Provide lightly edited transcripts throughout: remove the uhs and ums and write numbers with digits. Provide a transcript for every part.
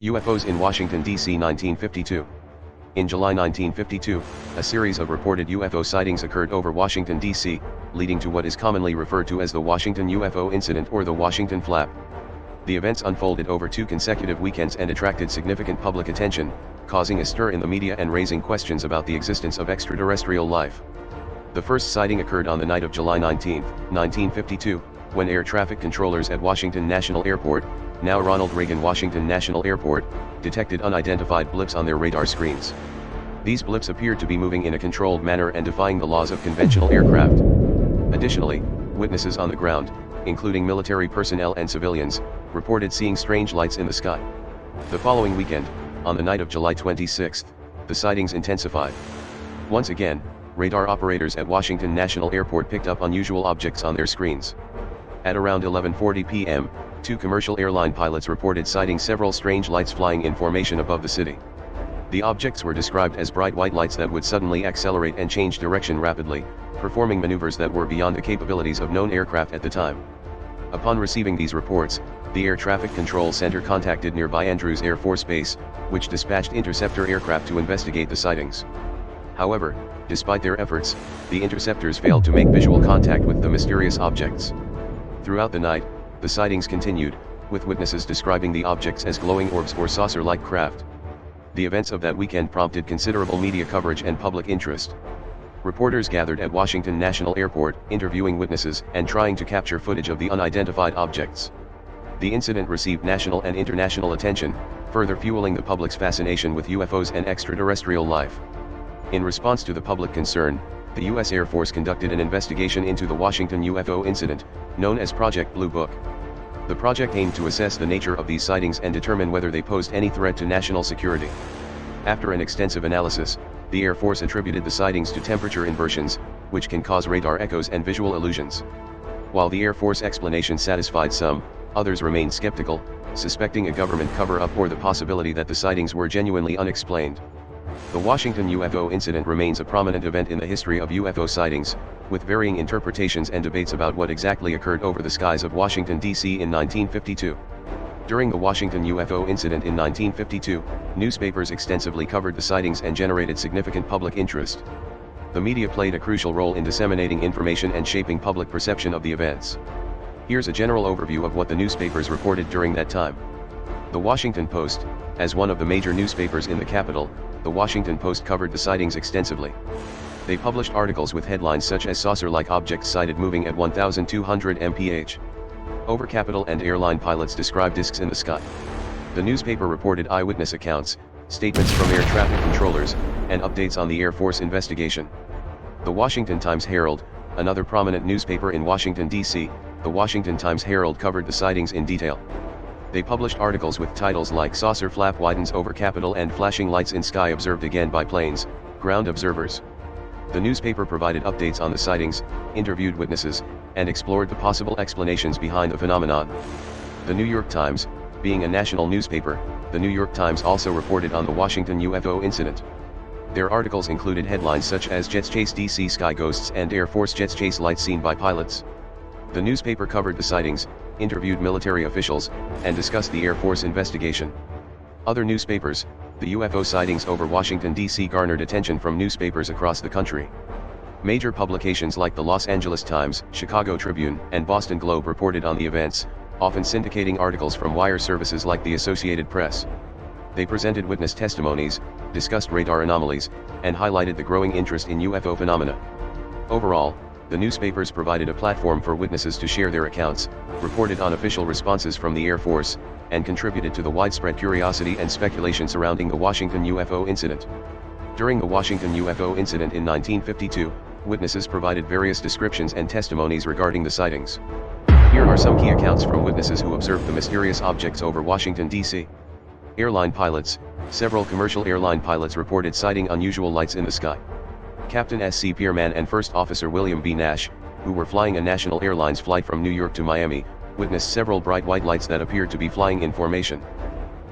UFOs in Washington, D.C. 1952. In July 1952, a series of reported UFO sightings occurred over Washington, D.C., leading to what is commonly referred to as the Washington UFO incident or the Washington flap. The events unfolded over 2 consecutive weekends and attracted significant public attention, causing a stir in the media and raising questions about the existence of extraterrestrial life. The first sighting occurred on the night of July 19, 1952, when air traffic controllers at Washington National Airport, now Ronald Reagan Washington National Airport, detected unidentified blips on their radar screens. These blips appeared to be moving in a controlled manner and defying the laws of conventional aircraft. Additionally, witnesses on the ground, including military personnel and civilians, reported seeing strange lights in the sky. The following weekend, on the night of July 26, the sightings intensified. Once again, radar operators at Washington National Airport picked up unusual objects on their screens. At around 11:40 p.m., 2 commercial airline pilots reported sighting several strange lights flying in formation above the city. The objects were described as bright white lights that would suddenly accelerate and change direction rapidly, performing maneuvers that were beyond the capabilities of known aircraft at the time. Upon receiving these reports, the Air Traffic Control Center contacted nearby Andrews Air Force Base, which dispatched interceptor aircraft to investigate the sightings. However, despite their efforts, the interceptors failed to make visual contact with the mysterious objects. Throughout the night, the sightings continued, with witnesses describing the objects as glowing orbs or saucer-like craft. The events of that weekend prompted considerable media coverage and public interest. Reporters gathered at Washington National Airport, interviewing witnesses and trying to capture footage of the unidentified objects. The incident received national and international attention, further fueling the public's fascination with UFOs and extraterrestrial life. In response to the public concern, the U.S. Air Force conducted an investigation into the Washington UFO incident, known as Project Blue Book. The project aimed to assess the nature of these sightings and determine whether they posed any threat to national security. After an extensive analysis, the Air Force attributed the sightings to temperature inversions, which can cause radar echoes and visual illusions. While the Air Force explanation satisfied some, others remained skeptical, suspecting a government cover-up or the possibility that the sightings were genuinely unexplained. The Washington UFO incident remains a prominent event in the history of UFO sightings, with varying interpretations and debates about what exactly occurred over the skies of Washington, D.C. in 1952. During the Washington UFO incident in 1952, newspapers extensively covered the sightings and generated significant public interest. The media played a crucial role in disseminating information and shaping public perception of the events. Here's a general overview of what the newspapers reported during that time. The Washington Post, as one of the major newspapers in the capital, the Washington Post covered the sightings extensively. They published articles with headlines such as "Saucer-like objects sighted moving at 1,200 mph. Over Capitol and airline pilots describe discs in the sky." The newspaper reported eyewitness accounts, statements from air traffic controllers, and updates on the Air Force investigation. The Washington Times-Herald, another prominent newspaper in Washington, D.C., the Washington Times-Herald covered the sightings in detail. They published articles with titles like "Saucer Flap Widens Over Capitol" and "Flashing Lights in Sky Observed Again by Planes, Ground Observers." The newspaper provided updates on the sightings, interviewed witnesses, and explored the possible explanations behind the phenomenon. The New York Times, being a national newspaper, the New York Times also reported on the Washington UFO incident. Their articles included headlines such as "Jets Chase DC Sky Ghosts" and "Air Force Jets Chase Lights Seen by Pilots." The newspaper covered the sightings, interviewed military officials, and discussed the Air Force investigation. Other newspapers, the UFO sightings over Washington, D.C. garnered attention from newspapers across the country. Major publications like the Los Angeles Times, Chicago Tribune, and Boston Globe reported on the events, often syndicating articles from wire services like the Associated Press. They presented witness testimonies, discussed radar anomalies, and highlighted the growing interest in UFO phenomena. Overall, the newspapers provided a platform for witnesses to share their accounts, reported on official responses from the Air Force, and contributed to the widespread curiosity and speculation surrounding the Washington UFO incident. During the Washington UFO incident in 1952, witnesses provided various descriptions and testimonies regarding the sightings. Here are some key accounts from witnesses who observed the mysterious objects over Washington, D.C. Airline pilots. Several commercial airline pilots reported sighting unusual lights in the sky. Captain S.C. Pierman and First Officer William B. Nash, who were flying a National Airlines flight from New York to Miami, witnessed several bright white lights that appeared to be flying in formation.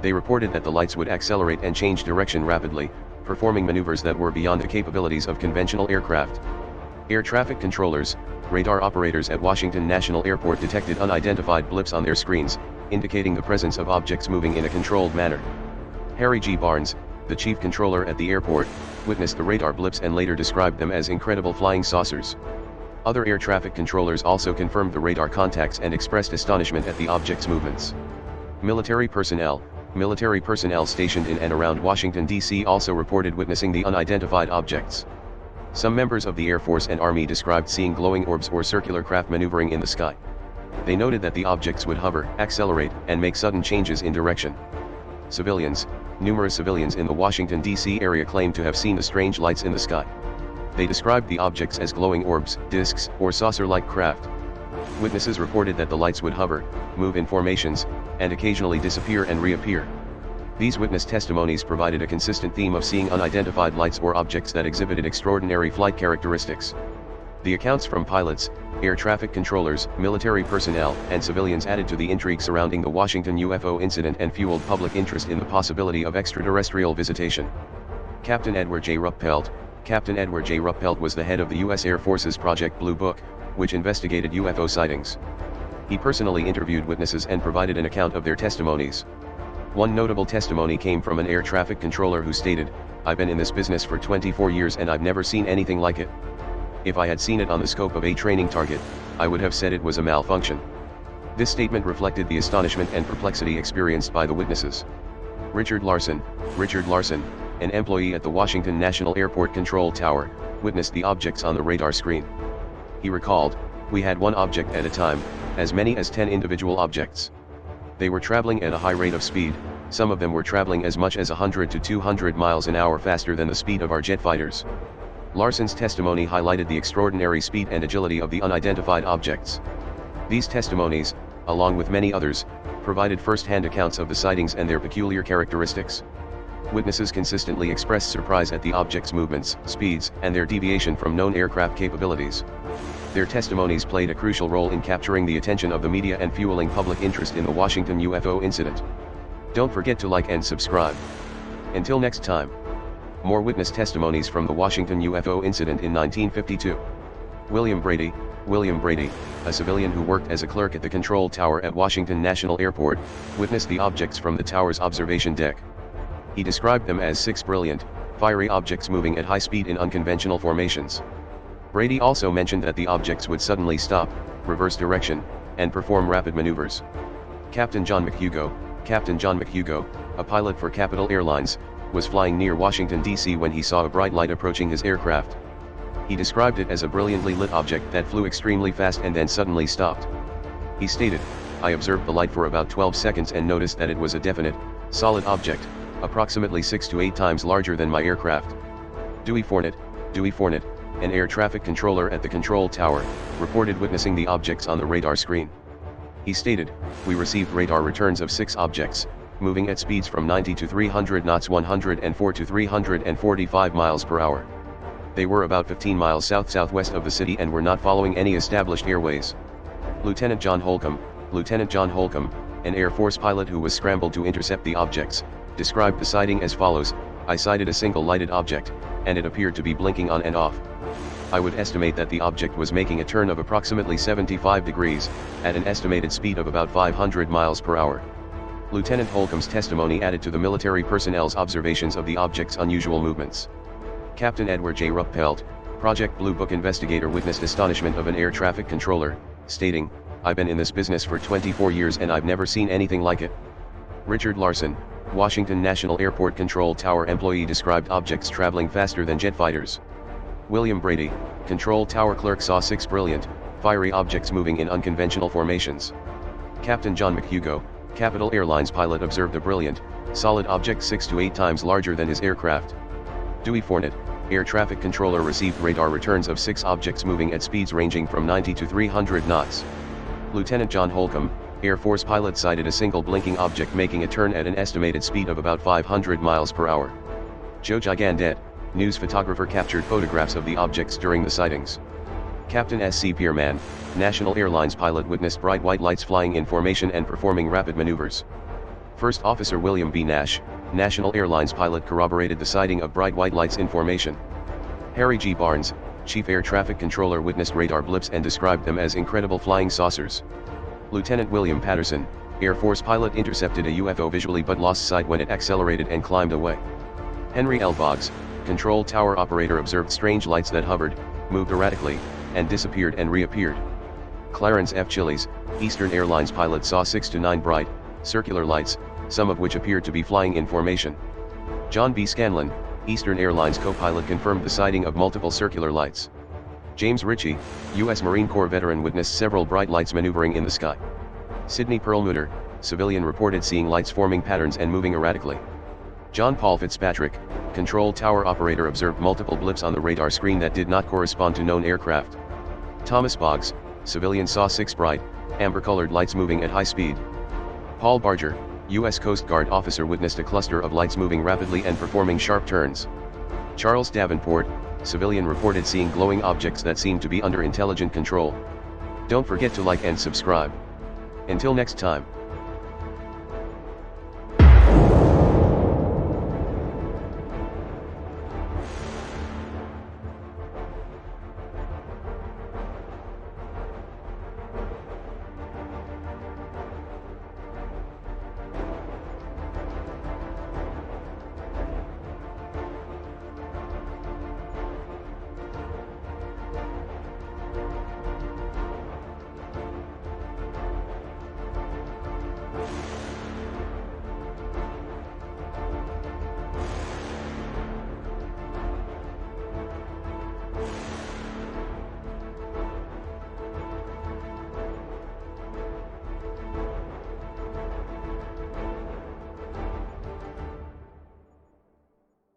They reported that the lights would accelerate and change direction rapidly, performing maneuvers that were beyond the capabilities of conventional aircraft. Air traffic controllers, radar operators at Washington National Airport detected unidentified blips on their screens, indicating the presence of objects moving in a controlled manner. Harry G. Barnes, the chief controller at the airport, witnessed the radar blips and later described them as incredible flying saucers. Other air traffic controllers also confirmed the radar contacts and expressed astonishment at the object's movements. Military personnel stationed in and around Washington, D.C. also reported witnessing the unidentified objects. Some members of the Air Force and Army described seeing glowing orbs or circular craft maneuvering in the sky. They noted that the objects would hover, accelerate, and make sudden changes in direction. Numerous civilians in the Washington, D.C. area claimed to have seen the strange lights in the sky. They described the objects as glowing orbs, discs, or saucer-like craft. Witnesses reported that the lights would hover, move in formations, and occasionally disappear and reappear. These witness testimonies provided a consistent theme of seeing unidentified lights or objects that exhibited extraordinary flight characteristics. The accounts from pilots, air traffic controllers, military personnel, and civilians added to the intrigue surrounding the Washington UFO incident and fueled public interest in the possibility of extraterrestrial visitation. Captain Edward J. Ruppelt was the head of the U.S. Air Force's Project Blue Book, which investigated UFO sightings. He personally interviewed witnesses and provided an account of their testimonies. One notable testimony came from an air traffic controller who stated, "I've been in this business for 24 years and I've never seen anything like it. If I had seen it on the scope of a training target, I would have said it was a malfunction." This statement reflected the astonishment and perplexity experienced by the witnesses. Richard Larson, an employee at the Washington National Airport Control Tower, witnessed the objects on the radar screen. He recalled, "We had one object at a time, as many as 10 individual objects. They were traveling at a high rate of speed, some of them were traveling as much as 100 to 200 miles an hour faster than the speed of our jet fighters." Larson's testimony highlighted the extraordinary speed and agility of the unidentified objects. These testimonies, along with many others, provided first-hand accounts of the sightings and their peculiar characteristics. Witnesses consistently expressed surprise at the objects' movements, speeds, and their deviation from known aircraft capabilities. Their testimonies played a crucial role in capturing the attention of the media and fueling public interest in the Washington UFO incident. Don't forget to like and subscribe. Until next time. More witness testimonies from the Washington UFO incident in 1952. William Brady, a civilian who worked as a clerk at the control tower at Washington National Airport, witnessed the objects from the tower's observation deck. He described them as 6 brilliant, fiery objects moving at high speed in unconventional formations. Brady also mentioned that the objects would suddenly stop, reverse direction, and perform rapid maneuvers. Captain John McHugo, a pilot for Capital Airlines, was flying near Washington, D.C. when he saw a bright light approaching his aircraft. He described it as a brilliantly lit object that flew extremely fast and then suddenly stopped. He stated, "I observed the light for about 12 seconds and noticed that it was a definite, solid object, approximately 6 to 8 times larger than my aircraft." Dewey Fournette, an air traffic controller at the control tower, reported witnessing the objects on the radar screen. He stated, "We received radar returns of 6 objects, moving at speeds from 90 to 300 knots, 104 to 345 miles per hour. They were about 15 miles south-southwest of the city and were not following any established airways." Lieutenant John Holcomb, an Air Force pilot who was scrambled to intercept the objects, described the sighting as follows, "I sighted a single lighted object, and it appeared to be blinking on and off. I would estimate that the object was making a turn of approximately 75 degrees, at an estimated speed of about 500 miles per hour. Lieutenant Holcomb's testimony added to the military personnel's observations of the object's unusual movements. Captain Edward J. Ruppelt, Project Blue Book investigator, witnessed astonishment of an air traffic controller, stating, "I've been in this business for 24 years and I've never seen anything like it." Richard Larson, Washington National Airport Control Tower employee, described objects traveling faster than jet fighters. William Brady, control tower clerk, saw 6 brilliant, fiery objects moving in unconventional formations. Captain John McHugo, Capital Airlines pilot, observed a brilliant, solid object 6 to 8 times larger than his aircraft. Dewey Fournette, air traffic controller, received radar returns of 6 objects moving at speeds ranging from 90 to 300 knots. Lieutenant John Holcomb, Air Force pilot, sighted a single blinking object making a turn at an estimated speed of about 500 miles per hour. Joe Gigandet, news photographer, captured photographs of the objects during the sightings. Captain S.C. Pierman, National Airlines pilot, witnessed bright white lights flying in formation and performing rapid maneuvers. First Officer William B. Nash, National Airlines pilot, corroborated the sighting of bright white lights in formation. Harry G. Barnes, Chief Air Traffic Controller, witnessed radar blips and described them as incredible flying saucers. Lieutenant William Patterson, Air Force pilot intercepted a UFO visually but lost sight when it accelerated and climbed away. Henry L. Boggs, control tower operator, observed strange lights that hovered, moved erratically, and disappeared and reappeared. Clarence F. Chiles, Eastern Airlines pilot, saw 6 to 9 bright, circular lights, some of which appeared to be flying in formation. John B. Scanlon, Eastern Airlines co-pilot, confirmed the sighting of multiple circular lights. James Ritchie, U.S. Marine Corps veteran, witnessed several bright lights maneuvering in the sky. Sidney Perlmutter, civilian, reported seeing lights forming patterns and moving erratically. John Paul Fitzpatrick, control tower operator, observed multiple blips on the radar screen that did not correspond to known aircraft. Thomas Boggs, civilian, saw 6 bright, amber-colored lights moving at high speed. Paul Barger, U.S. Coast Guard officer, witnessed a cluster of lights moving rapidly and performing sharp turns. Charles Davenport, civilian, reported seeing glowing objects that seemed to be under intelligent control. Don't forget to like and subscribe. Until next time.